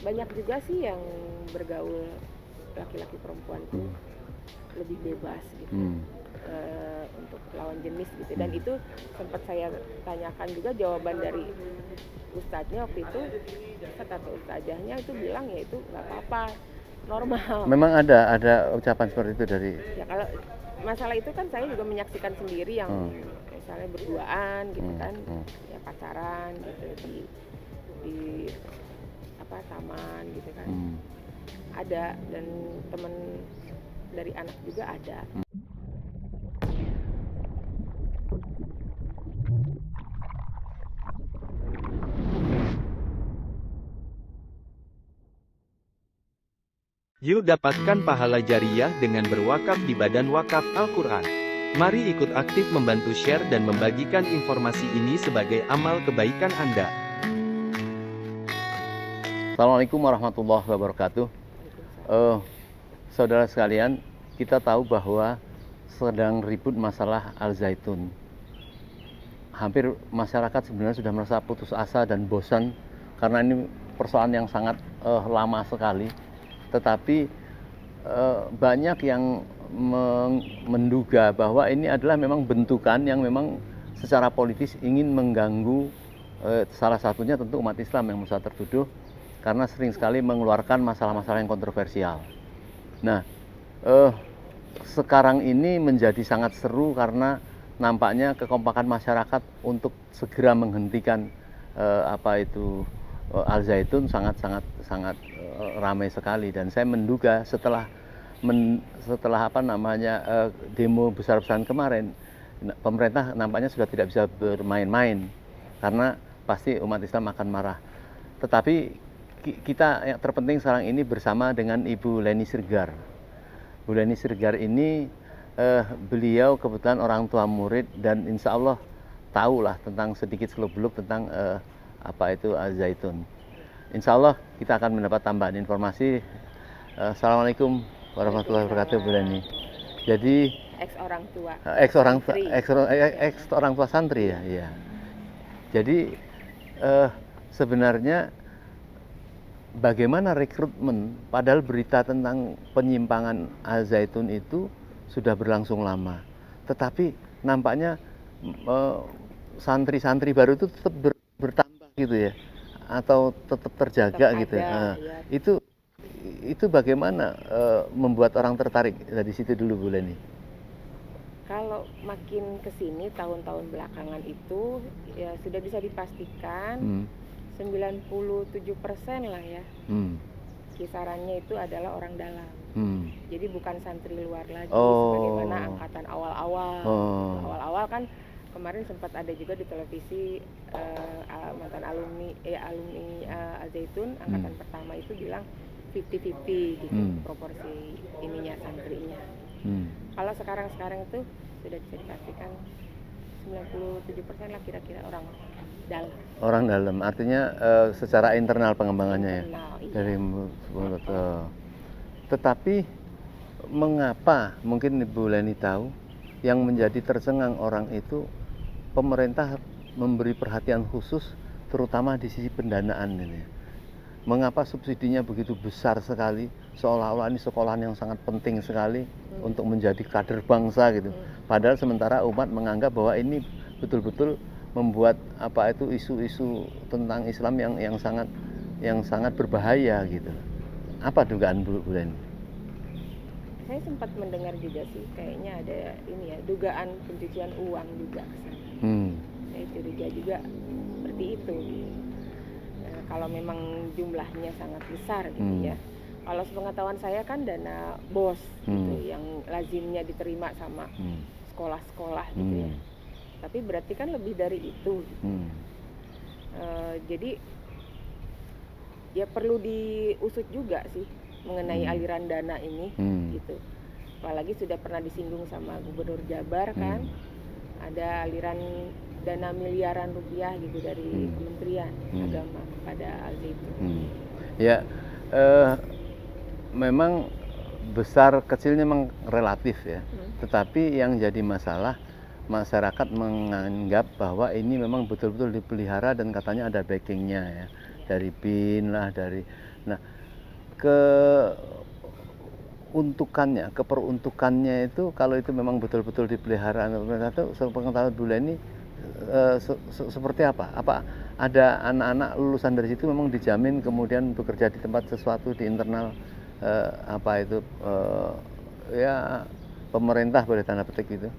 banyak juga sih yang bergaul laki-laki perempuan tuh lebih bebas gitu untuk lawan jenis gitu. Dan itu sempat saya tanyakan juga, jawaban dari ustadznya waktu itu, ustadz atau ustazahnya itu bilang ya itu nggak apa-apa, normal. Memang ada ucapan seperti itu dari. Ya kalau masalah itu kan saya juga menyaksikan sendiri yang misalnya berduaan gitu kan, ya pacaran gitu di apa taman gitu kan. Ada, dan temen dari anak juga ada. Yuk dapatkan pahala jariyah dengan berwakaf di Badan Wakaf Al-Quran. Mari ikut aktif membantu share dan membagikan informasi ini sebagai amal kebaikan Anda. Assalamualaikum warahmatullahi wabarakatuh. Saudara sekalian, kita tahu bahwa sedang ribut masalah Al-Zaitun. Hampir masyarakat sebenarnya sudah merasa putus asa dan bosan karena ini persoalan yang sangat lama sekali. Tetapi banyak yang menduga bahwa ini adalah memang bentukan yang memang secara politis ingin mengganggu salah satunya tentu umat Islam yang musa tertuduh karena sering sekali mengeluarkan masalah-masalah yang kontroversial. Nah, sekarang ini menjadi sangat seru karena nampaknya kekompakan masyarakat untuk segera menghentikan Al-Zaitun sangat ramai sekali. Dan saya menduga setelah demo besar-besaran kemarin, pemerintah nampaknya sudah tidak bisa bermain-main karena pasti umat Islam akan marah. Tetapi kita yang terpenting sekarang ini bersama dengan Ibu Leni Sirgar. Bu Leni Sirgar ini beliau kebetulan orang tua murid dan insya Allah tahulah tentang sedikit seluk-beluk tentang Al-Zaitun. Insya Allah kita akan mendapat tambahan informasi. Assalamualaikum warahmatullahi wabarakatuh, Bu Leni. Jadi Ex orang tua santri ya. Iya. Jadi sebenarnya bagaimana rekrutmen, padahal berita tentang penyimpangan Al-Zaitun itu sudah berlangsung lama. Tetapi nampaknya santri-santri baru itu tetap bertambah gitu ya, atau tetap terjaga tetap gitu ya. Itu bagaimana membuat orang tertarik dari situ dulu, Bu Leni? Kalau makin kesini tahun-tahun belakangan itu ya sudah bisa dipastikan 97% lah ya. Kisarannya itu adalah orang dalam. Jadi bukan santri luar lagi sebagaimana angkatan awal-awal. Awal-awal kan kemarin sempat ada juga di televisi mantan alumni Al-Zaitun angkatan pertama itu bilang 50-50 gitu proporsi ininya santrinya. Kalau sekarang itu sudah bisa dipastikan 97% lah kira-kira orang dalam. Orang dalam, artinya secara internal pengembangannya iya. Dari mulut. Tetapi mengapa, mungkin Ibu Leni tahu, yang menjadi tercengang orang itu pemerintah memberi perhatian khusus terutama di sisi pendanaan ini. Mengapa subsidinya begitu besar sekali, seolah-olah ini sekolahan yang sangat penting sekali untuk menjadi kader bangsa gitu. Padahal sementara umat menganggap bahwa ini betul-betul membuat isu-isu tentang Islam yang sangat berbahaya gitu. Apa dugaan Bu Leni? Saya sempat mendengar juga sih, kayaknya ada ini ya, dugaan pencucian uang juga kesana. Saya curiga juga seperti itu. Kalau memang jumlahnya sangat besar gitu ya. Kalau sepengetahuan saya kan dana BOS gitu yang lazimnya diterima sama sekolah-sekolah gitu ya. Tapi berarti kan lebih dari itu gitu. Jadi ya perlu diusut juga sih mengenai aliran dana ini gitu. Apalagi sudah pernah disinggung sama Gubernur Jabar kan, ada aliran dana miliaran rupiah gitu dari Kementerian Agama kepada Al-Zaitun. Ya, memang besar kecilnya memang relatif ya. Tetapi yang jadi masalah, masyarakat menganggap bahwa ini memang betul-betul dipelihara dan katanya ada backingnya ya. dari BIN lah, dari nah keperuntukannya itu kalau itu memang betul-betul dipelihara itu sepengetahuan Bu Leni seperti apa? Apa ada anak-anak lulusan dari situ memang dijamin kemudian bekerja di tempat sesuatu di internal ya pemerintah boleh tanda petik gitu?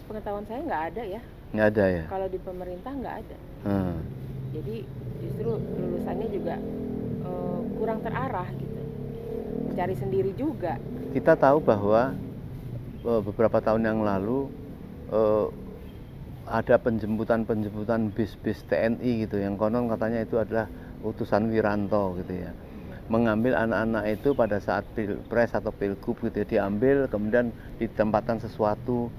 Pengetahuan saya nggak ada ya. Nggak ada ya? Kalau di pemerintah nggak ada. Jadi justru lulusannya juga kurang terarah gitu. Cari sendiri juga. Kita tahu bahwa beberapa tahun yang lalu ada penjemputan bis TNI gitu yang konon katanya itu adalah utusan Wiranto gitu ya, mengambil anak-anak itu pada saat pilpres atau pilgub gitu ya, diambil kemudian ditempatkan sesuatu,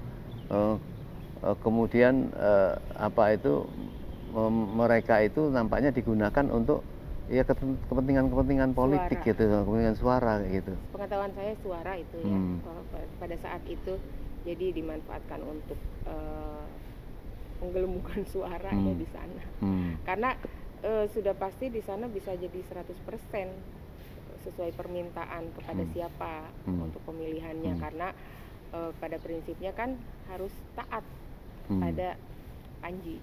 kemudian mereka itu nampaknya digunakan untuk ya kepentingan politik suara. gitu, kepentingan suara gitu. Pengetahuan saya suara itu ya, pada saat itu jadi dimanfaatkan untuk penggelembungan suara ya di sana. Karena sudah pasti di sana bisa jadi 100% sesuai permintaan kepada siapa untuk pemilihannya, karena pada prinsipnya kan harus taat pada Panji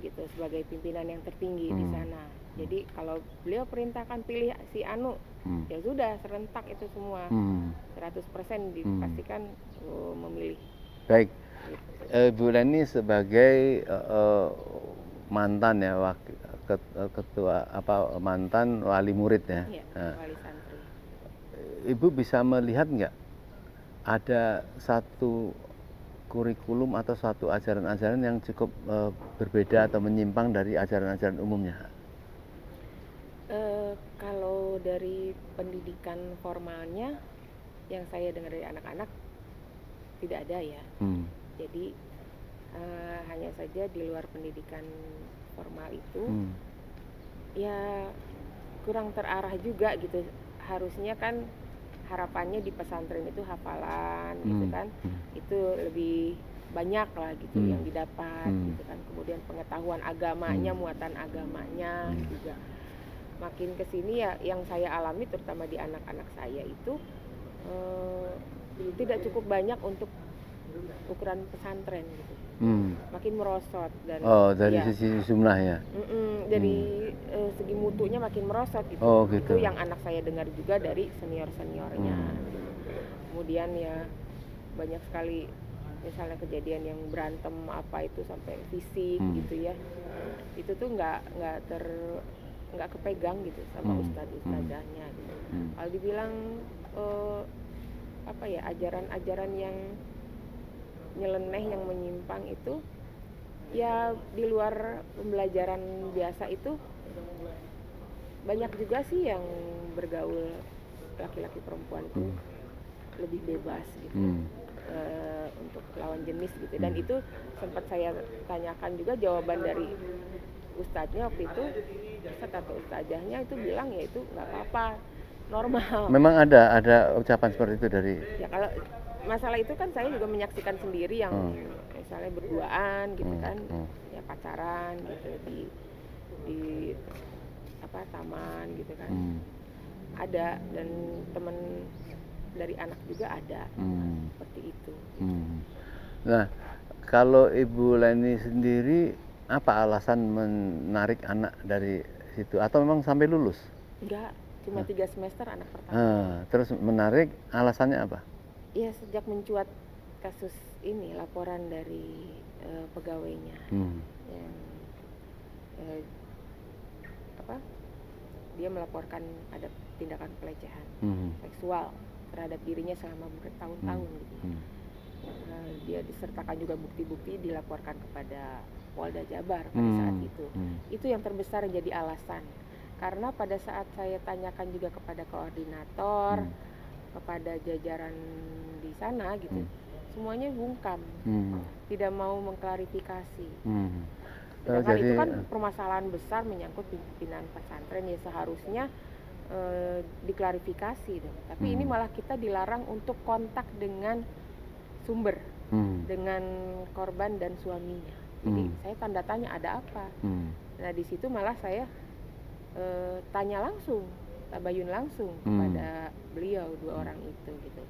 gitu sebagai pimpinan yang tertinggi di sana. Jadi kalau beliau perintahkan pilih si Anu, ya sudah serentak itu semua 100% dipastikan memilih. Baik, Bu Leni sebagai mantan ya ketua mantan wali murid ya. Iya, wali santri. Ibu bisa melihat nggak ada satu kurikulum atau satu ajaran-ajaran yang cukup berbeda atau menyimpang dari ajaran-ajaran umumnya? Kalau dari pendidikan formalnya yang saya dengar dari anak-anak tidak ada ya. Jadi hanya saja di luar pendidikan formal itu ya kurang terarah juga gitu. Harusnya kan harapannya di pesantren itu hafalan gitu kan, itu lebih banyak lah gitu yang didapat gitu kan. Kemudian pengetahuan agamanya, muatan agamanya juga. Makin kesini ya yang saya alami terutama di anak-anak saya itu tidak cukup banyak untuk ukuran pesantren gitu. Makin merosot dari sisi jumlah ya. Dari segi mutunya makin merosot gitu. Gitu. Itu yang anak saya dengar juga dari senior-seniornya. Kemudian ya banyak sekali misalnya kejadian yang berantem apa itu sampai fisik gitu ya. Itu tuh nggak kepegang gitu sama ustadzahnya gitu. Kalau dibilang ajaran-ajaran yang nyeleneh yang menyimpang itu ya di luar pembelajaran biasa itu banyak juga sih yang bergaul laki-laki perempuan tuh lebih bebas gitu untuk lawan jenis gitu. Dan itu sempat saya tanyakan juga, jawaban dari ustadznya waktu itu, ustadz atau ustadzahnya itu bilang ya itu nggak apa-apa, normal. Memang ada ucapan seperti itu dari ya. Kalau masalah itu kan saya juga menyaksikan sendiri yang misalnya berduaan gitu kan, ya pacaran gitu di taman gitu kan, ada, dan temen dari anak juga ada seperti itu. Nah, kalau Ibu Leni sendiri apa alasan menarik anak dari situ, atau memang sampai lulus? Enggak, cuma 3 semester anak pertama. Terus menarik alasannya apa? Ya sejak mencuat kasus ini, laporan dari pegawainya yang dia melaporkan ada tindakan pelecehan seksual terhadap dirinya selama bertahun-tahun gitu. Dia disertakan juga bukti-bukti, dilaporkan kepada Polda Jabar pada saat itu. Itu yang terbesar jadi alasan, karena pada saat saya tanyakan juga kepada koordinator, kepada jajaran di sana gitu, semuanya bungkam, tidak mau mengklarifikasi. Sedangkan itu kan permasalahan besar menyangkut pimpinan pesantren, ya seharusnya diklarifikasi dong. Tapi ini malah kita dilarang untuk kontak dengan sumber, dengan korban dan suaminya. Jadi saya tanda tanya ada apa. Nah di situ malah saya tanya langsung, tabayun langsung kepada beliau, dua orang itu gitu.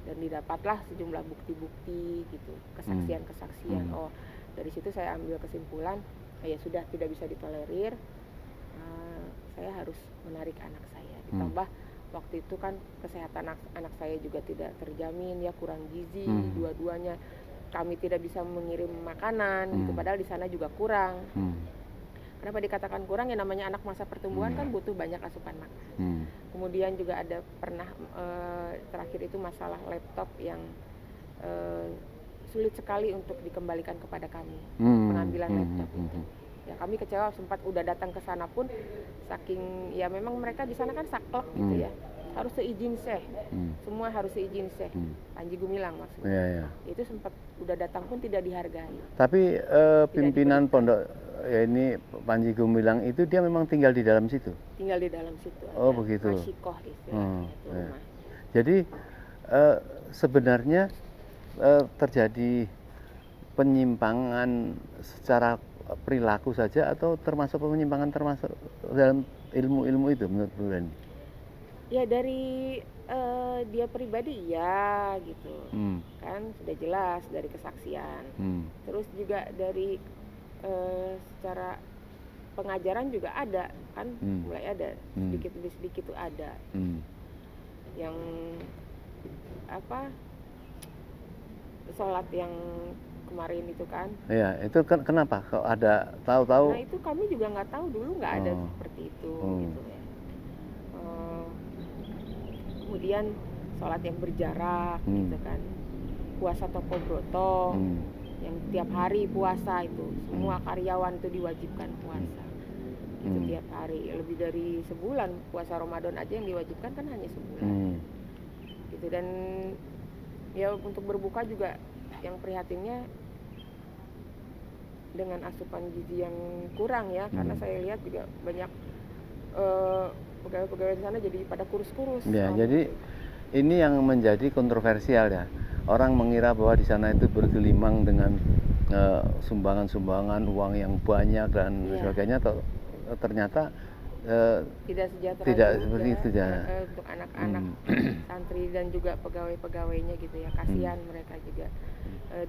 Dan didapatlah sejumlah bukti-bukti gitu, kesaksian-kesaksian. Oh, dari situ saya ambil kesimpulan, ya sudah tidak bisa ditolerir, saya harus menarik anak saya. Ditambah waktu itu kan kesehatan anak saya juga tidak terjamin ya, kurang gizi dua-duanya. Kami tidak bisa mengirim makanan gitu, padahal di sana juga kurang. Kenapa dikatakan kurang? Ya namanya anak masa pertumbuhan kan butuh banyak asupan makan. Kemudian juga ada pernah terakhir itu masalah laptop yang sulit sekali untuk dikembalikan kepada kami, pengambilan laptop itu. Ya kami kecewa, sempat udah datang ke sana pun saking ya memang mereka di sana kan saklek gitu ya. Harus seizin Syekh. Semua harus seizin Syekh. Panji Gumilang maksudnya. Itu sempat udah datang pun tidak dihargai. Tapi pimpinan pondok ya ini Panji Gumilang itu dia memang tinggal di dalam situ. Tinggal di dalam situ. Oh begitu. Masyikoh istilahnya itu rumah. Jadi sebenarnya terjadi penyimpangan secara perilaku saja atau termasuk penyimpangan termasuk dalam ilmu-ilmu itu menurut Bu Rani? Ya dari dia pribadi ya gitu, kan sudah jelas dari kesaksian. Terus juga dari secara pengajaran juga ada kan, mulai ada sedikit demi sedikit itu ada. Yang apa sholat yang kemarin itu kan? Iya, itu kan kenapa? Kok ada tahu-tahu? Nah itu kami juga nggak tahu, dulu nggak ada seperti itu gitu ya. Kemudian sholat yang berjarak gitu kan, puasa toko broto yang tiap hari puasa itu, semua karyawan itu diwajibkan puasa itu tiap hari, lebih dari sebulan. Puasa Ramadan aja yang diwajibkan kan hanya sebulan gitu. Dan ya untuk berbuka juga yang prihatinnya dengan asupan gizi yang kurang ya, karena saya lihat juga banyak pegawai-pegawai di sana jadi pada kurus-kurus. Ya, jadi ini yang menjadi kontroversial ya. Orang mengira bahwa di sana itu bergelimang dengan sumbangan-sumbangan uang yang banyak dan sebagainya. Ternyata tidak sejahtera tidak juga, seperti itu ya. Untuk anak-anak santri dan juga pegawai-pegawainya gitu ya, kasihan mereka juga.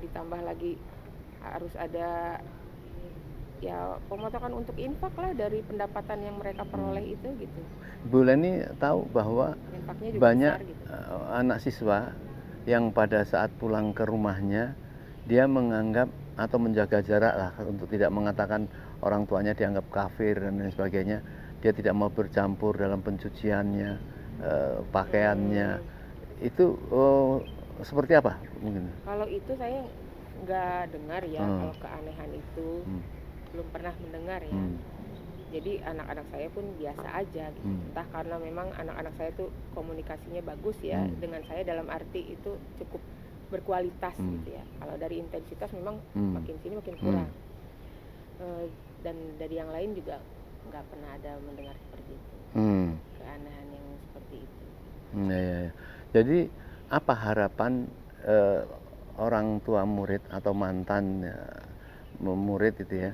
Ditambah lagi harus ada ya pemotongan untuk infak lah dari pendapatan yang mereka peroleh itu gitu. Bu Leni tahu bahwa banyak besar, gitu. Anak siswa yang pada saat pulang ke rumahnya dia menganggap atau menjaga jarak lah untuk tidak mengatakan orang tuanya dianggap kafir dan lain sebagainya. Dia tidak mau bercampur dalam pencuciannya, pakaiannya. Itu seperti apa mungkin? Kalau itu saya nggak dengar ya, kalau keanehan itu belum pernah mendengar ya. Jadi anak-anak saya pun biasa aja gitu. Entah karena memang anak-anak saya tuh komunikasinya bagus ya dengan saya, dalam arti itu cukup berkualitas gitu ya. Kalau dari intensitas memang makin sini makin kurang. Dan dari yang lain juga nggak pernah ada mendengar seperti itu. Keanehan yang seperti itu. Ya. Jadi apa harapan orang tua murid atau mantan murid itu ya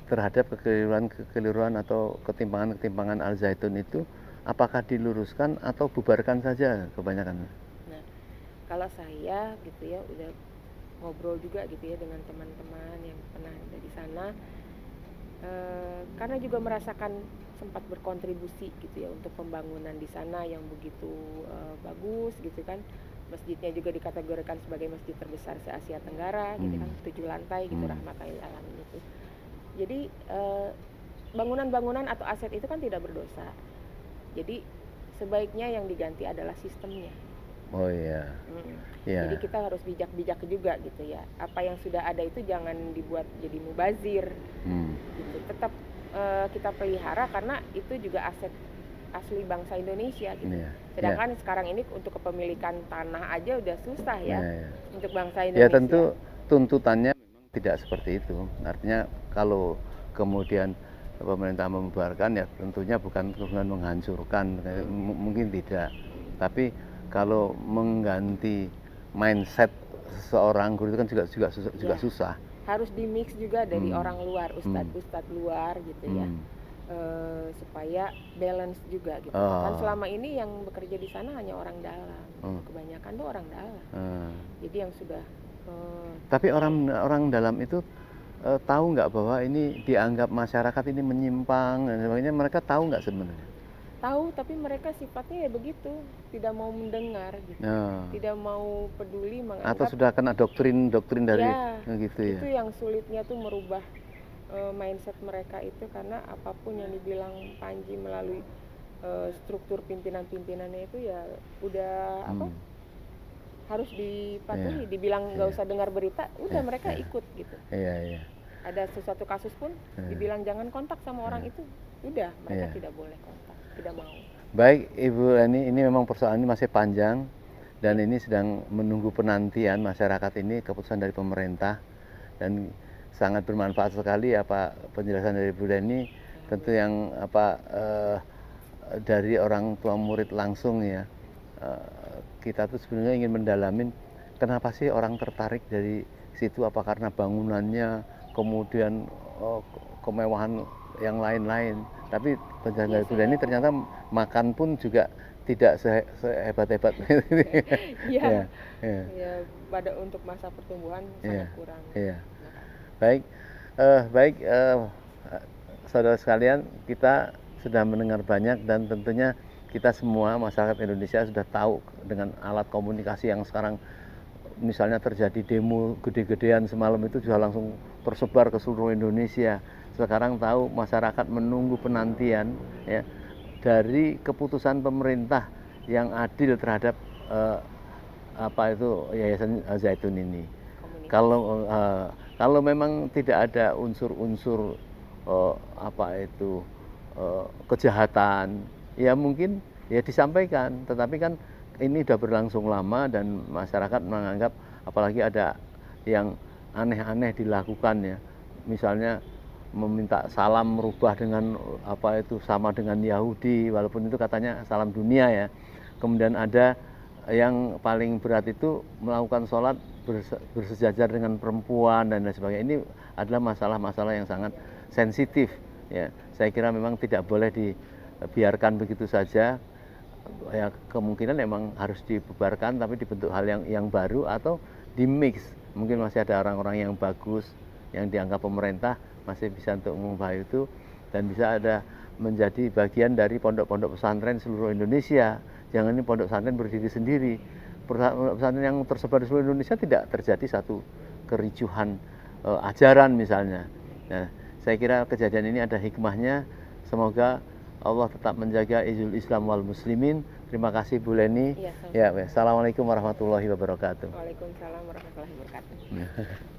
terhadap kekeliruan atau ketimpangan Al-Zaitun itu, apakah diluruskan atau bubarkan saja kebanyakan? Nah, kalau saya gitu ya udah ngobrol juga gitu ya dengan teman-teman yang pernah ada di sana, karena juga merasakan sempat berkontribusi gitu ya untuk pembangunan di sana yang begitu bagus gitu kan. Masjidnya juga dikategorikan sebagai masjid terbesar se-Asia Tenggara gitu kan, 7 lantai gitu, rahmatal lil alamin itu. Jadi bangunan-bangunan atau aset itu kan tidak berdosa. Jadi sebaiknya yang diganti adalah sistemnya. Oh iya. Jadi kita harus bijak-bijak juga gitu ya. Apa yang sudah ada itu jangan dibuat jadi mubazir. Gitu. Tetap kita pelihara karena itu juga aset asli bangsa Indonesia gitu. Sedangkan sekarang ini untuk kepemilikan tanah aja udah susah ya. Untuk bangsa Indonesia. Ya tentu tuntutannya memang tidak seperti itu. Artinya kalau kemudian pemerintah membubarkan ya tentunya bukan menghancurkan, mungkin tidak. Tapi kalau mengganti mindset seseorang guru itu kan juga susah. Harus dimix juga dari orang luar, ustadz luar gitu ya. supaya balance juga gitu. Kan selama ini yang bekerja di sana hanya orang dalam, kebanyakan tuh orang dalam. Jadi yang sudah. Tapi orang dalam itu tahu nggak bahwa ini dianggap masyarakat ini menyimpang dan sebagainya, mereka tahu nggak sebenarnya? Tahu, tapi mereka sifatnya ya begitu, tidak mau mendengar gitu, tidak mau peduli, menganggap. Atau sudah kena doktrin dari gitu ya? Itu yang sulitnya tuh merubah mindset mereka itu, karena apapun yang dibilang Panji melalui struktur pimpinan-pimpinannya itu ya udah harus dipatuhi. Dibilang nggak usah dengar berita, udah mereka ikut gitu. Ada sesuatu kasus pun dibilang jangan kontak sama orang itu, udah mereka tidak boleh kontak, tidak mau. Baik Ibu Leni, ini memang persoalan ini masih panjang dan ini sedang menunggu penantian masyarakat ini keputusan dari pemerintah, dan sangat bermanfaat sekali apa penjelasan dari Bu Leni, tentu yang dari orang tua murid langsung ya. Kita tuh sebenarnya ingin mendalamin kenapa sih orang tertarik dari situ, apa karena bangunannya, kemudian kemewahan yang lain-lain. Tapi penjelasan dari Bu Leni ternyata makan pun juga tidak sehebat-hebat. Ya, pada untuk masa pertumbuhan sangat kurang. Baik, saudara sekalian, kita sudah mendengar banyak dan tentunya kita semua masyarakat Indonesia sudah tahu dengan alat komunikasi yang sekarang, misalnya terjadi demo gede-gedean semalam itu sudah langsung tersebar ke seluruh Indonesia. Sekarang tahu masyarakat menunggu penantian ya dari keputusan pemerintah yang adil terhadap Yayasan Zaitun ini. Kalau memang tidak ada unsur-unsur kejahatan, ya mungkin ya disampaikan. Tetapi kan ini sudah berlangsung lama dan masyarakat menganggap, apalagi ada yang aneh-aneh dilakukan ya. Misalnya meminta salam merubah dengan sama dengan Yahudi, walaupun itu katanya salam dunia ya. Kemudian ada yang paling berat itu melakukan sholat bersejajar dengan perempuan dan lain sebagainya. Ini adalah masalah-masalah yang sangat sensitif ya. Saya kira memang tidak boleh dibiarkan begitu saja ya. Kemungkinan memang harus dibubarkan, tapi dibentuk hal yang baru atau dimix. Mungkin masih ada orang-orang yang bagus yang dianggap pemerintah masih bisa untuk mengubah itu, dan bisa ada menjadi bagian dari pondok-pondok pesantren seluruh Indonesia. Jangan ini pondok pesantren berdiri sendiri. Pesantren yang tersebar di seluruh Indonesia tidak terjadi satu kericuhan ajaran misalnya. Nah, saya kira kejadian ini ada hikmahnya. Semoga Allah tetap menjaga izul Islam wal Muslimin. Terima kasih Bu Leni. Assalamualaikum warahmatullahi wabarakatuh. Waalaikumsalam warahmatullahi wabarakatuh.